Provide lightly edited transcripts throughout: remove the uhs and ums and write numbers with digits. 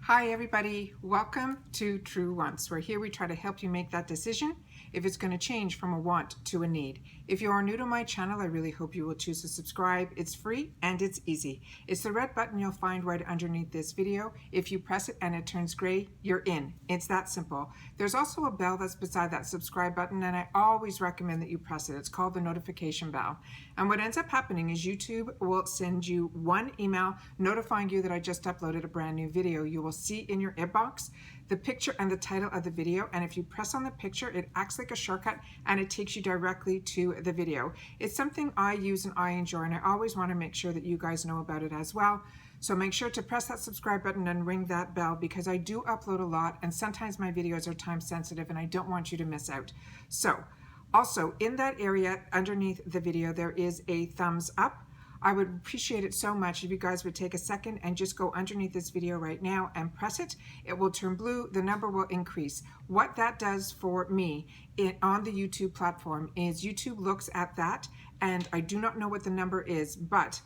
Hi everybody, welcome to True Wants, where here we try to help you make that decision if it's going to change from a want to a need. If you are new to my channel, I really hope you will choose to subscribe. It's free and it's easy. It's the red button you'll find right underneath this video. If you press it and it turns gray, you're in. It's that simple. There's also a bell that's beside that subscribe button, and I always recommend that you press it. It's called the notification bell. And what ends up happening is YouTube will send you one email notifying you that I just uploaded a brand new video. You will see in your inbox the picture and the title of the video, and if you press on the picture, it acts like a shortcut and it takes you directly to the video. It's something I use and I enjoy, and I always want to make sure that you guys know about it as well. So make sure to press that subscribe button and ring that bell, because I do upload a lot and sometimes my videos are time sensitive and I don't want you to miss out. So also in that area underneath the video, there is a thumbs up. I would appreciate it so much if you guys would take a second and just go underneath this video right now and press it. It will turn blue, the number will increase. What that does for me on the YouTube platform is YouTube looks at that, and I do not know what the number is, but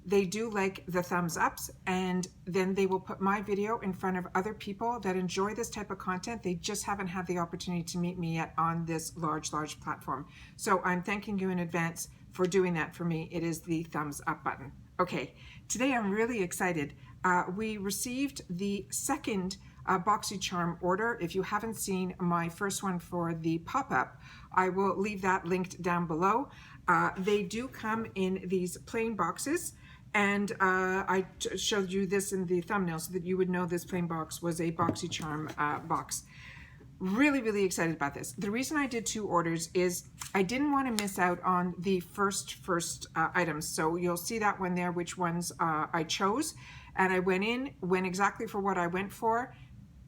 they do like the thumbs ups, and then they will put my video in front of other people that enjoy this type of content. They just haven't had the opportunity to meet me yet on this large platform. So I'm thanking you in advance for doing that for me. It is the thumbs up button. Okay, today I'm really excited. We received the second BOXYCHARM order. If you haven't seen my first one for the pop-up, I will leave that linked down below. They do come in these plain boxes, and I showed you this in the thumbnail so that you would know this plain box was a BOXYCHARM box. Really excited about this. The reason I did two orders is I didn't want to miss out on the first items. So you'll see that one there, which ones I chose. And I went exactly for what I went for,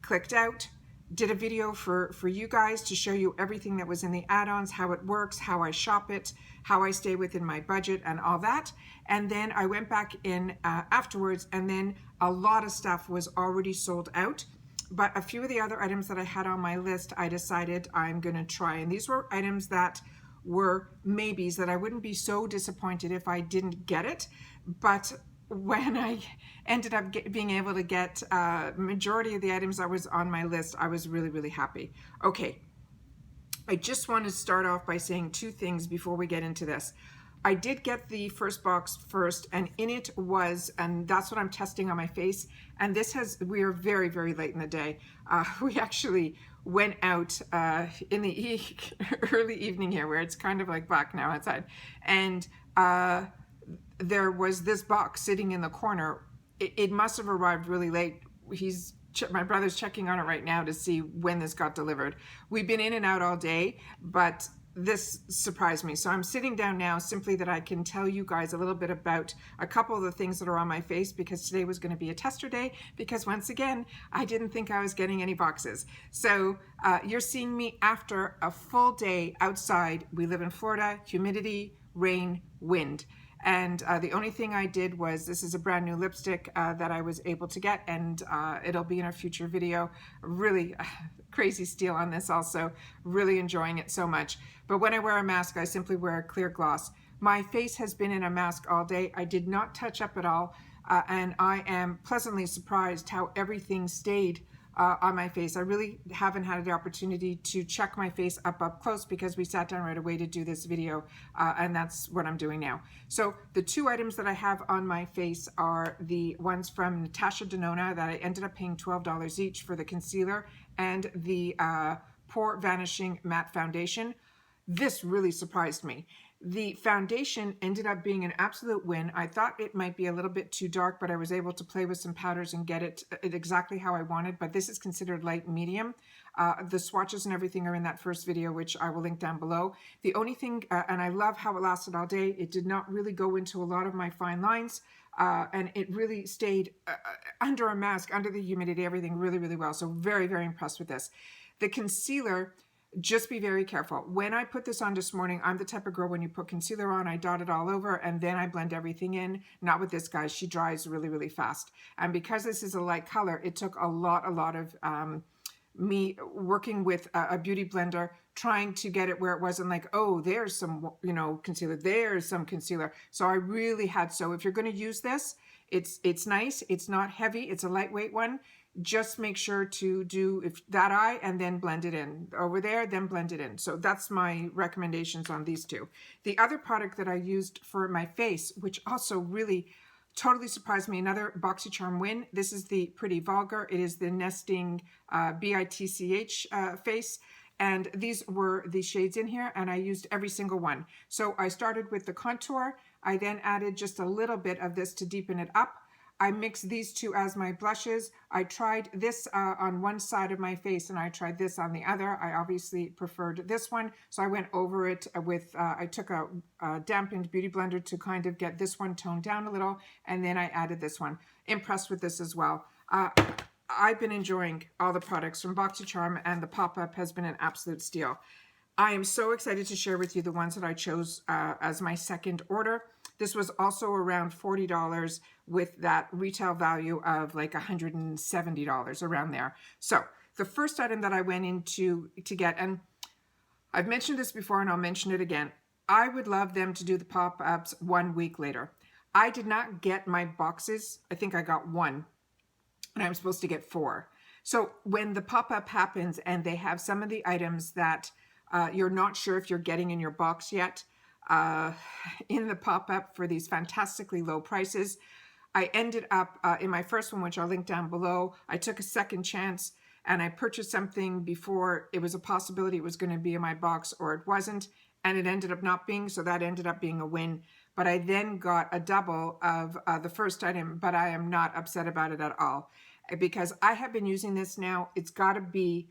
clicked out, did a video for you guys to show you everything that was in the add-ons, how it works, how I shop it, how I stay within my budget and all that. And then I went back in afterwards, and then a lot of stuff was already sold out. But a few of the other items that I had on my list, I decided I'm going to try. And these were items that were maybes, that I wouldn't be so disappointed if I didn't get it. But when I ended up being able to get majority of the items that was on my list, I was really happy. Okay, I just want to start off by saying two things before we get into this. I did get the first box first, and in it was, and that's what I'm testing on my face, and this we are very late in the day. We actually went out in the early evening here, where it's kind of like black now outside, and there was this box sitting in the corner. It must have arrived really late. My brother's checking on it right now to see when this got delivered. We've been in and out all day, but this surprised me. So I'm sitting down now simply that I can tell you guys a little bit about a couple of the things that are on my face, because today was going to be a tester day, because once again, I didn't think I was getting any boxes. So you're seeing me after a full day outside. We live in Florida, humidity, rain, wind. And the only thing I did was, this is a brand new lipstick that I was able to get, and it'll be in a future video. Really crazy steal on this also. Really enjoying it so much. But when I wear a mask, I simply wear a clear gloss. My face has been in a mask all day. I did not touch up at all, and I am pleasantly surprised how everything stayed on my face. I really haven't had the opportunity to check my face up close, because we sat down right away to do this video, and that's what I'm doing now. So the two items that I have on my face are the ones from Natasha Denona that I ended up paying $12 each for the concealer and the Pore Vanishing Matte Foundation. This really surprised me. The foundation ended up being an absolute win. I thought it might be a little bit too dark, but I was able to play with some powders and get it exactly how I wanted, but this is considered light medium. The swatches and everything are in that first video, which I will link down below. The only thing, and I love how it lasted all day, it did not really go into a lot of my fine lines, and it really stayed under a mask, under the humidity, everything really well. So very impressed with this. The concealer, just be very careful. When I put this on this morning, I'm the type of girl, when you put concealer on, I dot it all over and then I blend everything in. Not with this, guys. She dries really fast. And because this is a light color, it took a lot of me working with a beauty blender, trying to get it where it wasn't like, oh, there's some, concealer, there's some concealer. So I really had, so if you're going to use this, It's nice. It's not heavy. It's a lightweight one. Just make sure to do that eye and then blend it in. Over there, then blend it in. So that's my recommendations on these two. The other product that I used for my face, which also really totally surprised me, another BOXYCHARM win. This is the Pretty Vulgar. It is the Nesting BITCH face. And these were the shades in here, and I used every single one. So I started with the contour. I then added just a little bit of this to deepen it up. I mixed these two as my blushes. I tried this on one side of my face and I tried this on the other. I obviously preferred this one. So I went over it with, I took a dampened beauty blender to kind of get this one toned down a little. And then I added this one. Impressed with this as well. I've been enjoying all the products from BOXYCHARM, and the pop-up has been an absolute steal. I am so excited to share with you the ones that I chose as my second order. This was also around $40 with that retail value of like $170 around there. So the first item that I went into to get, and I've mentioned this before and I'll mention it again, I would love them to do the pop-ups 1 week later. I did not get my boxes. I think I got one, and I'm supposed to get 4. So when the pop-up happens and they have some of the items that you're not sure if you're getting in your box yet, in the pop-up for these fantastically low prices, I ended up in my first one, which I'll link down below. I took a second chance and I purchased something before it was a possibility it was going to be in my box or it wasn't, and it ended up not being, so that ended up being a win. But I then got a double of the first item, but I am not upset about it at all because I have been using this now. It's got to be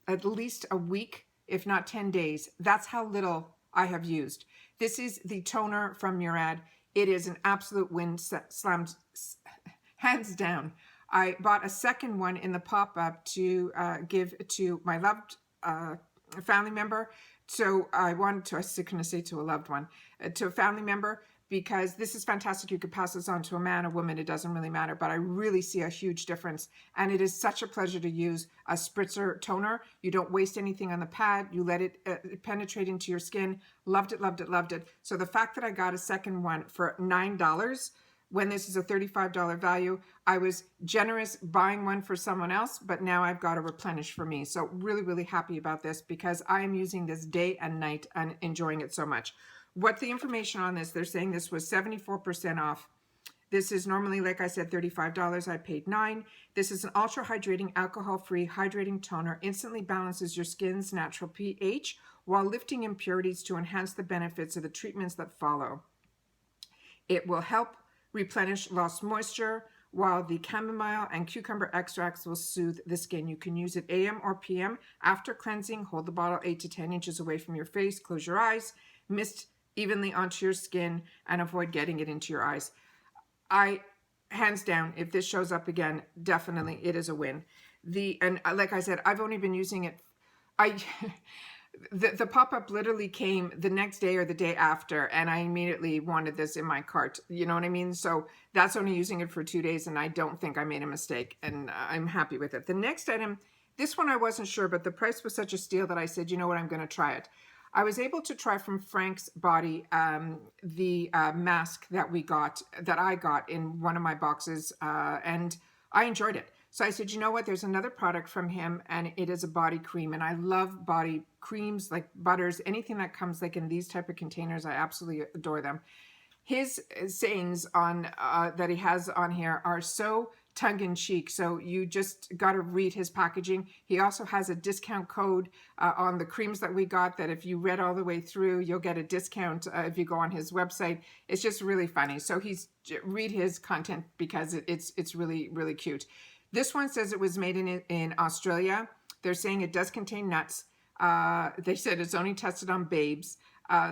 at least a week, if not 10 days. That's how little I have used. This is the toner from Murad. It is an absolute win, slammed hands down. I bought a second one in the pop-up to give to my loved family member. So I wanted to, I was going to say to a loved one, to a family member, because this is fantastic. You could pass this on to a man, a woman, it doesn't really matter, but I really see a huge difference. And it is such a pleasure to use a spritzer toner. You don't waste anything on the pad. You let it penetrate into your skin. Loved it, loved it, loved it. So the fact that I got a second one for $9, when this is a $35 value, I was generous buying one for someone else, but now I've got to replenish for me. So really, really happy about this because I am using this day and night and enjoying it so much. What the information on this, they're saying this was 74% off. This is normally, like I said, $35. I paid $9. This is an ultra hydrating, alcohol-free hydrating toner. Instantly balances your skin's natural pH while lifting impurities to enhance the benefits of the treatments that follow. It will help replenish lost moisture, while the chamomile and cucumber extracts will soothe the skin. You can use it AM or PM. After cleansing, hold the bottle 8 to 10 inches away from your face. Close your eyes. Mist evenly onto your skin and avoid getting it into your eyes. Hands down, if this shows up again, definitely it is a win. And like I said, I've only been using it. The pop-up literally came the next day or the day after, and I immediately wanted this in my cart. You know what I mean? So that's only using it for 2 days, and I don't think I made a mistake, and I'm happy with it. The next item, this one I wasn't sure, but the price was such a steal that I said, you know what, I'm going to try it. I was able to try from Frank's Body the mask that I got in one of my boxes, and I enjoyed it. So I said, you know what, there's another product from him, and it is a body cream. And I love body creams, like butters, anything that comes like in these type of containers. I absolutely adore them. His sayings on that he has on here are so tongue-in-cheek, so you just got to read his packaging. He also has a discount code on the creams that we got that if you read all the way through, you'll get a discount if you go on his website. It's just really funny. So read his content because it's really, really cute. This one says it was made in Australia. They're saying it does contain nuts. They said it's only tested on babes.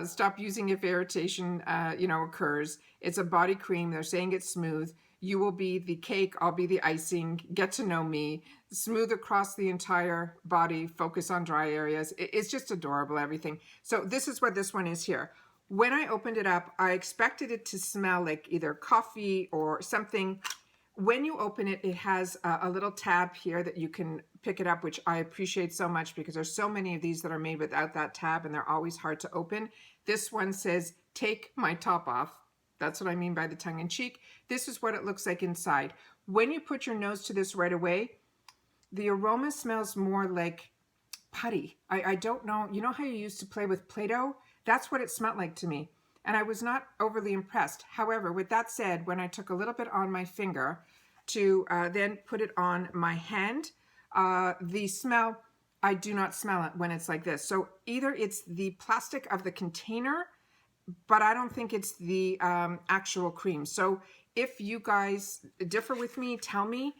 Stop using if irritation, occurs. It's a body cream. They're saying it's smooth. You will be the cake. I'll be the icing. Get to know me. Smooth across the entire body. Focus on dry areas. It's just adorable, everything. So this is what this one is here. When I opened it up, I expected it to smell like either coffee or something. When you open it, it has a little tab here that you can pick it up, which I appreciate so much because there's so many of these that are made without that tab and they're always hard to open. This one says, take my top off. That's what I mean by the tongue-in-cheek. This is what it looks like inside. When you put your nose to this right away, the aroma smells more like putty. I don't know. You know how you used to play with Play-Doh? That's what it smelled like to me. And I was not overly impressed. However, with that said, when I took a little bit on my finger to then put it on my hand, the smell, I do not smell it when it's like this. So either it's the plastic of the container, but I don't think it's the actual cream. So if you guys differ with me, tell me.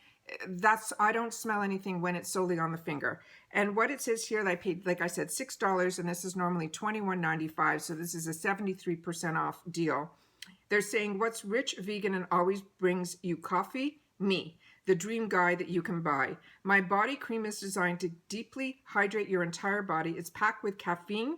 I don't smell anything when it's solely on the finger. And what it says here, that I paid, like I said, $6, and this is normally $21.95. So this is a 73% off deal. They're saying, what's rich, vegan, and always brings you coffee? Me, the dream guy that you can buy. My body cream is designed to deeply hydrate your entire body. It's packed with caffeine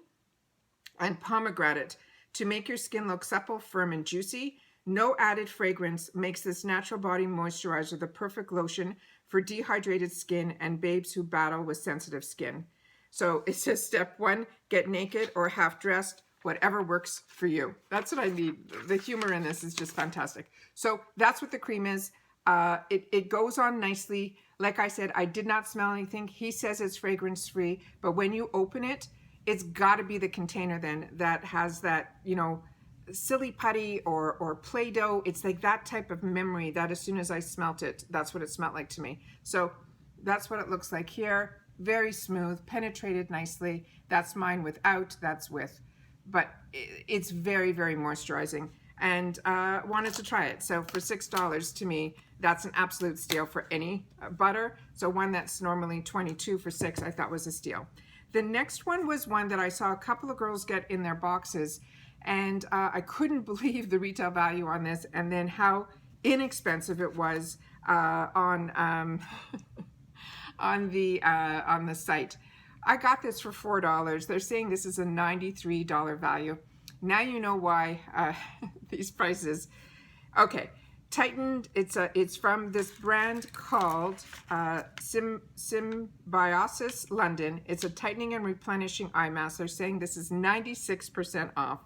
and pomegranate to make your skin look supple, firm, and juicy. No added fragrance makes this natural body moisturizer the perfect lotion for dehydrated skin and babes who battle with sensitive skin. So it says step 1, get naked or half dressed, whatever works for you. That's what I need. The humor in this is just fantastic. So that's what the cream is. It goes on nicely. Like I said, I did not smell anything. He says it's fragrance free, but when you open it, it's got to be the container then that has that, you know, silly putty or Play-Doh. It's like that type of memory that as soon as I smelt it, that's what it smelled like to me. So that's what it looks like here. Very smooth, penetrated nicely. That's mine without, that's with. But it's very, very moisturizing, and wanted to try it. So for $6 to me, that's an absolute steal for any butter. So one that's normally $22 for $6, I thought was a steal. The next one was one that I saw a couple of girls get in their boxes, and I couldn't believe the retail value on this, and then how inexpensive it was on the site. I got this for $4. They're saying this is a $93 value. Now you know why these prices. Okay, Tightened. It's from this brand called Symbiosis London. It's a tightening and replenishing eye mask. They're saying this is 96% off.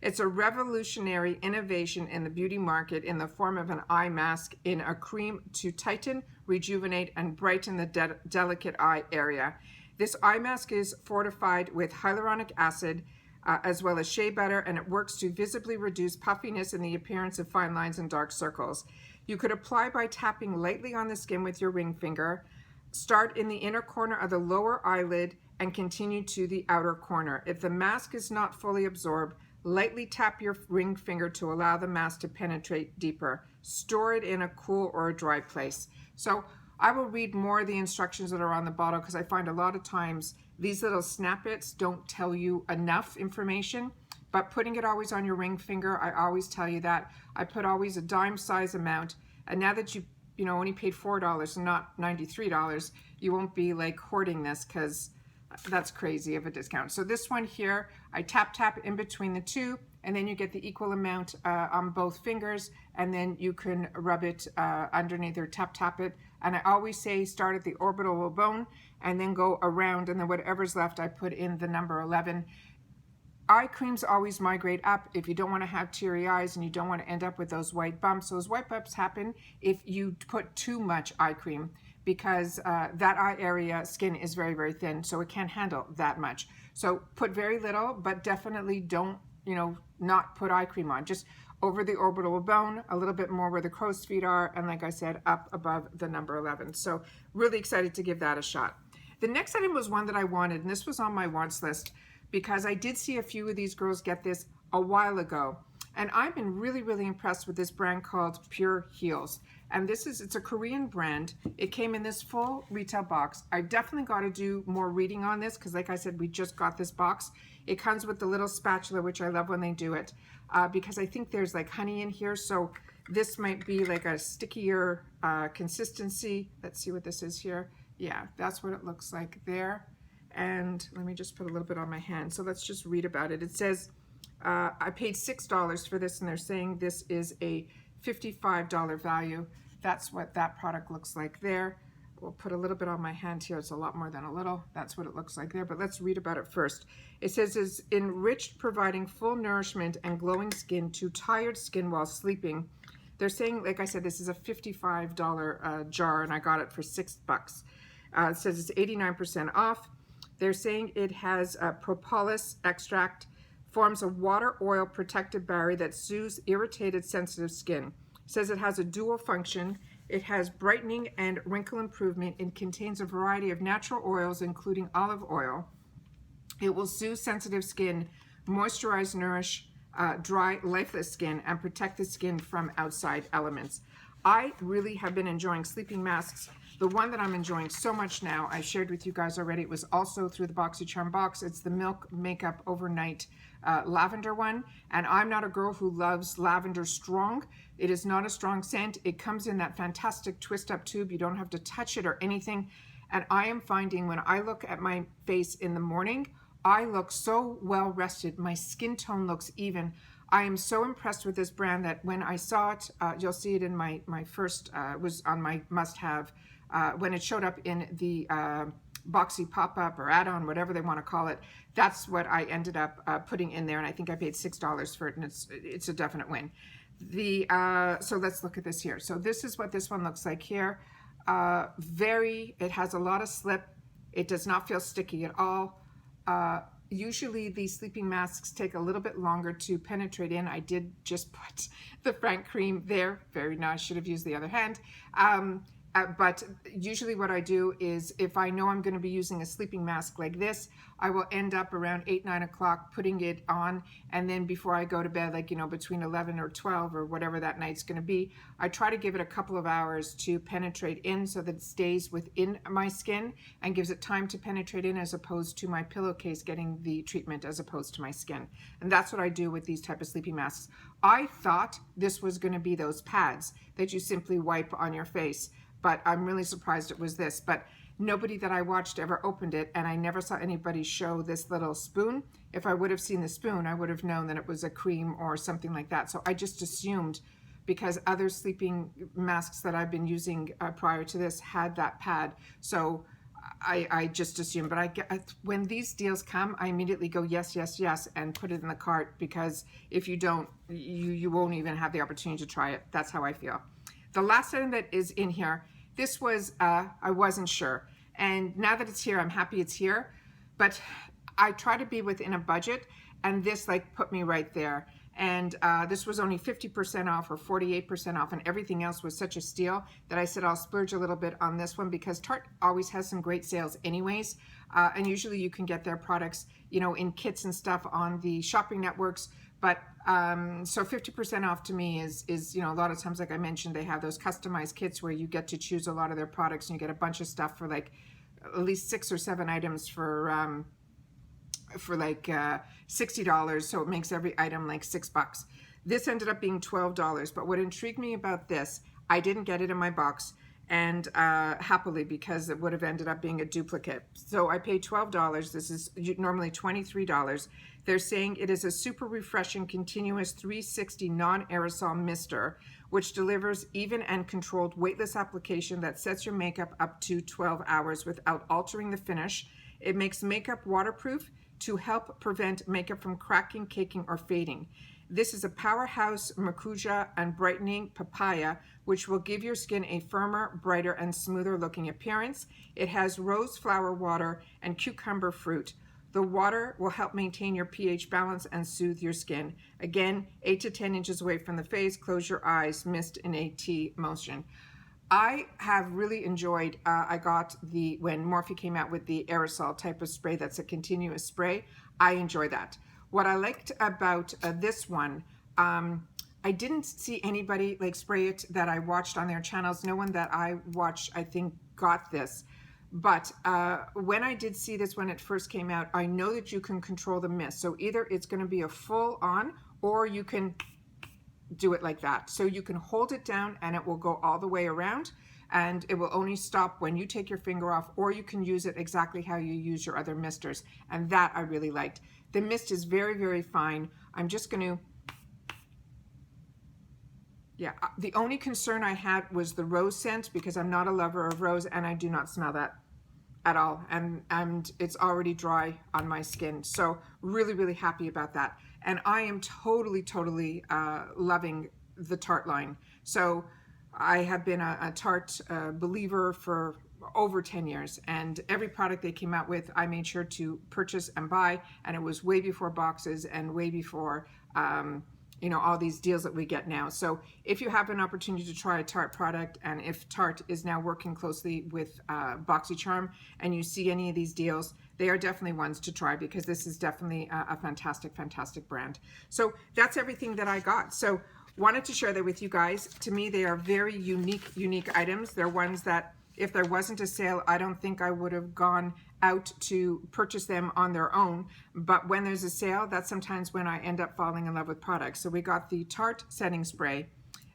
It's a revolutionary innovation in the beauty market in the form of an eye mask in a cream to tighten, rejuvenate, and brighten the delicate eye area. This eye mask is fortified with hyaluronic acid as well as shea butter, and it works to visibly reduce puffiness and the appearance of fine lines and dark circles. You could apply by tapping lightly on the skin with your ring finger. Start in the inner corner of the lower eyelid and continue to the outer corner. If the mask is not fully absorbed, lightly tap your ring finger to allow the mask to penetrate deeper. Store it in a cool or a dry place. So I will read more of the instructions that are on the bottle, because I find a lot of times these little snippets don't tell you enough information. But putting it always on your ring finger, I always tell you that. I put always a dime size amount. And now that you only paid $4 and not $93, you won't be like hoarding this, because that's crazy of a discount. So this one here, I tap in between the two, and then you get the equal amount on both fingers, and then you can rub it underneath or tap it. And I always say start at the orbital bone and then go around, and then whatever's left I put in the number 11. Eye creams always migrate up if you don't want to have teary eyes and you don't want to end up with those white bumps. Those white bumps happen if you put too much eye cream, because that eye area skin is very, very thin, so it can't handle that much. So put very little, but definitely don't, not put eye cream on. Just over the orbital bone, a little bit more where the crow's feet are, and like I said, up above the number 11. So really excited to give that a shot. The next item was one that I wanted, and this was on my wants list because I did see a few of these girls get this a while ago. And I've been really, really impressed with this brand called PurHeals. And it's a Korean brand. It came in this full retail box. I definitely got to do more reading on this, because like I said, we just got this box. It comes with the little spatula, which I love when they do it, because I think there's like honey in here. So this might be like a stickier consistency. Let's see what this is here. Yeah, that's what it looks like there. And let me just put a little bit on my hand. So let's just read about it. It says, I paid $6 for this, and they're saying this is a $55 value. That's what that product looks like there. we'll put a little bit on my hand here. It's a lot more than a little. That's what it looks like there, but let's read about it first. It says, is enriched, providing full nourishment and glowing skin to tired skin while sleeping. They're saying, like I said, this is a $55 jar, and I got it for $6. It says it's 89% off. They're saying it has Propolis extract, forms a water oil protective barrier that soothes irritated, sensitive skin. It says it has a dual function. It has brightening and wrinkle improvement. It contains a variety of natural oils, including olive oil. It will soothe sensitive skin, moisturize, nourish dry, lifeless skin, and protect the skin from outside elements. I really have been enjoying sleeping masks. The one that I'm enjoying so much now, I shared with you guys already, it was also through the BOXYCHARM box. It's the Milk Makeup Overnight lavender one. And I'm not a girl who loves lavender strong. It is not a strong scent. It comes in that fantastic twist up tube. You don't have to touch it or anything. And I am finding when I look at my face in the morning, I look so well rested. My skin tone looks even. I am so impressed with this brand that when I saw it, you'll see it in my first, was on my must-have, when it showed up in the Boxy pop-up or add-on, whatever they want to call it. That's what I ended up putting in there, and I think I paid $6 for it, and it's a definite win. So let's look at this here. So this is what this one looks like here. It has a lot of slip. It does not feel sticky at all. Usually these sleeping masks take a little bit longer to penetrate in. I did just put the Frank cream there. Very nice. Should have used the other hand. But usually what I do is if I know I'm going to be using a sleeping mask like this, I will end up around 8, 9 o'clock putting it on. And then before I go to bed, like, you know, between 11 or 12 or whatever that night's going to be, I try to give it a couple of hours to penetrate in so that it stays within my skin and gives it time to penetrate in, as opposed to my pillowcase getting the treatment as opposed to my skin. And that's what I do with these type of sleeping masks. I thought this was going to be those pads that you simply wipe on your face, but I'm really surprised it was this. But nobody that I watched ever opened it, and I never saw anybody show this little spoon. If I would have seen the spoon, I would have known that it was a cream or something like that. So I just assumed, because other sleeping masks that I've been using prior to this had that pad. So I just assumed. But when these deals come, I immediately go yes, yes, yes, and put it in the cart, because if you don't, you won't even have the opportunity to try it. That's how I feel. The last item that is in here, this was, I wasn't sure. And now that it's here, I'm happy it's here. But I try to be within a budget, and this like put me right there. And this was only 50% off or 48% off, and everything else was such a steal that I said I'll splurge a little bit on this one, because Tarte always has some great sales anyways. And usually you can get their products, you know, in kits and stuff on the shopping networks. But so 50% off to me is, you know, a lot of times, like I mentioned, they have those customized kits where you get to choose a lot of their products, and you get a bunch of stuff for like at least 6 or 7 items for like $60. So it makes every item like $6. This ended up being $12. But what intrigued me about this, I didn't get it in my box, and happily, because it would have ended up being a duplicate. So I paid $12. This is normally $23. They're saying it is a super refreshing continuous 360 non-aerosol mister, which delivers even and controlled weightless application that sets your makeup up to 12 hours without altering the finish. It makes makeup waterproof to help prevent makeup from cracking, caking, or fading. This is a powerhouse Maracuja and brightening papaya, which will give your skin a firmer, brighter, and smoother looking appearance. It has rose flower water and cucumber fruit. The water will help maintain your pH balance and soothe your skin. Again, 8 to 10 inches away from the face, close your eyes, mist in a T motion. I have really enjoyed, I got when Morphe came out with the aerosol type of spray that's a continuous spray, I enjoy that. What I liked about this one, I didn't see anybody like spray it that I watched on their channels. No one that I watched, I think, got this. But when I did see this when it first came out, I know that you can control the mist. So either it's going to be a full on, or you can do it like that. So you can hold it down and it will go all the way around, and it will only stop when you take your finger off, or you can use it exactly how you use your other misters. And that I really liked. The mist is very, very fine. I'm just going to Yeah, the only concern I had was the rose scent, because I'm not a lover of rose and I do not smell that at all, and it's already dry on my skin, so really happy about that. And I am totally loving the Tarte line. So I have been a Tarte believer for over 10 years, and every product they came out with I made sure to purchase and buy, and it was way before boxes and way before you know, all these deals that we get now. So if you have an opportunity to try a Tarte product, and if Tarte is now working closely with BOXYCHARM, and you see any of these deals, they are definitely ones to try, because this is definitely a fantastic brand. So that's everything that I got. So wanted to share that with you guys. To me, they are very unique items. They're ones that, if there wasn't a sale, I don't think I would have gone out to purchase them on their own. But when there's a sale, that's sometimes when I end up falling in love with products. So we got the Tarte setting spray,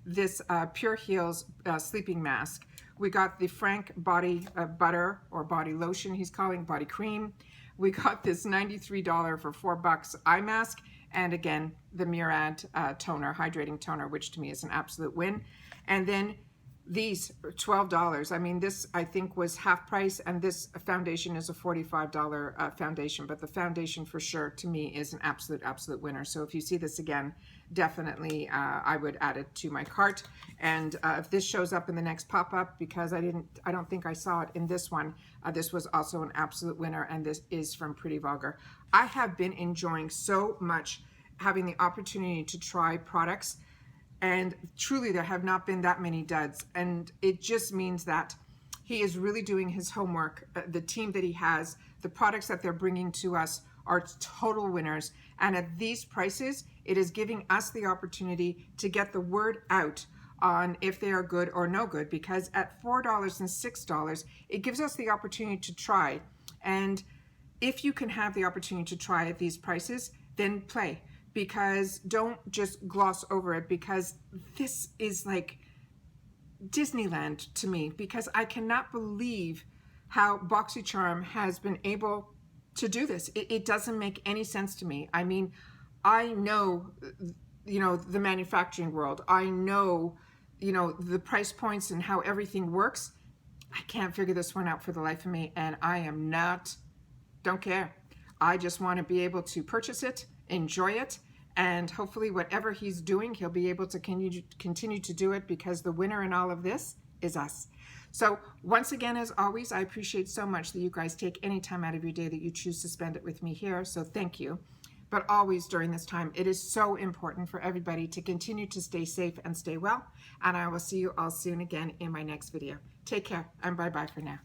this PurHeals sleeping mask. We got the Frank body butter, or body lotion, he's calling body cream. We got this $93 for $4 eye mask. And again, the Murad toner, hydrating toner, which to me is an absolute win. And then these $12. I mean, this I think was half price, and this foundation is a $45 foundation, but the foundation for sure to me is an absolute winner. So if you see this again, definitely I would add it to my cart. And if this shows up in the next pop-up, because I don't think I saw it in this one, this was also an absolute winner, and this is from Pretty Vulgar. I have been enjoying so much having the opportunity to try products, and truly there have not been that many duds, and it just means that he is really doing his homework. The team that he has, the products that they're bringing to us are total winners, and at these prices it is giving us the opportunity to get the word out on if they are good or no good, because at $4 and $6 it gives us the opportunity to try. And if you can have the opportunity to try at these prices, then play, because don't just gloss over it, because this is like Disneyland to me, because I cannot believe how BOXYCHARM has been able to do this. It doesn't make any sense to me. I mean, I know, you know, the manufacturing world. I know, you know, the price points and how everything works. I can't figure this one out for the life of me, and I am not, don't care. I just want to be able to purchase it, enjoy it, and hopefully whatever he's doing, he'll be able to continue to do it, because the winner in all of this is us. So once again, as always, I appreciate so much that you guys take any time out of your day that you choose to spend it with me here. So thank you. But always during this time, it is so important for everybody to continue to stay safe and stay well. And I will see you all soon again in my next video. Take care, and bye-bye for now.